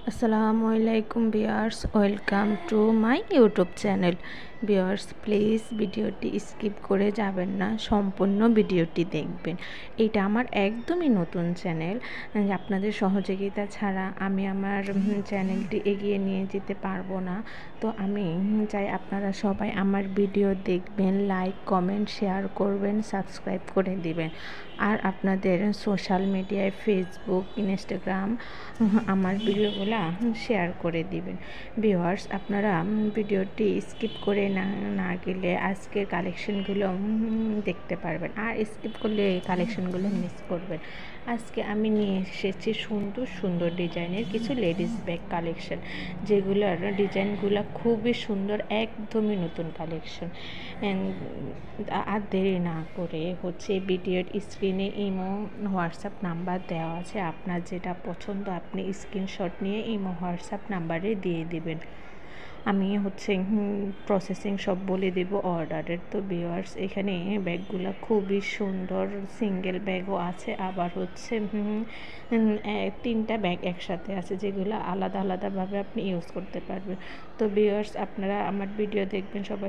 আসসালামু আলাইকুম viewers, welcome to my YouTube channel. Viewers, please ভিডিওটি স্কিপ করে যাবেন না, সম্পূর্ণ ভিডিওটি দেখবেন। এটা আমার একদমই নতুন চ্যানেল। আপনাদের সহযোগিতা ছাড়া আমি আমার চ্যানেলটি এগিয়ে নিয়ে যেতে পারবো না। তো আমি চাই আপনারা সবাই আমার ভিডিও দেখবেন, লাইক কমেন্ট শেয়ার করবেন, সাবস্ক্রাইব করে দিবেন। আর আপনাদের সোশ্যাল মিডিয়ায় ফেসবুক, ইনস্টাগ্রাম আমার ভিডিওগুলো শেয়ার করে দিবেন। ভিউয়ার্স, আপনারা ভিডিওটি স্কিপ করে না গেলে আজকের কালেকশনগুলো দেখতে পারবেন, আর স্কিপ করলে কালেকশনগুলো মিস করবেন। আজকে আমি নিয়ে এসেছি সুন্দর সুন্দর ডিজাইনের কিছু লেডিস ব্যাগ কালেকশন, যেগুলোর ডিজাইনগুলো খুবই সুন্দর, একদমই নতুন কালেকশন। আর দেরি না করে ভিডিওর স্ক্রিনে ইমো হোয়াটসঅ্যাপ নাম্বার দেওয়া আছে। আপনার যেটা পছন্দ আপনি স্ক্রিনশট নিয়ে ইমো হোয়াটসঅ্যাপ নাম্বারে দিয়ে দিবেন। আমি প্রসেসিং সব বলে দেব অর্ডারের। তো ভিউয়ার্স, এখানে ব্যাগগুলো খুবই সুন্দর, সিঙ্গেল ব্যাগও আছে, আবার 3টা ব্যাগ একসাথে আছে, যেগুলো আলাদা আলাদাভাবে আপনি ইউজ করতে পারবেন। তো ভিউয়ার্স, আপনারা আমার ভিডিও দেখবেন, সবাই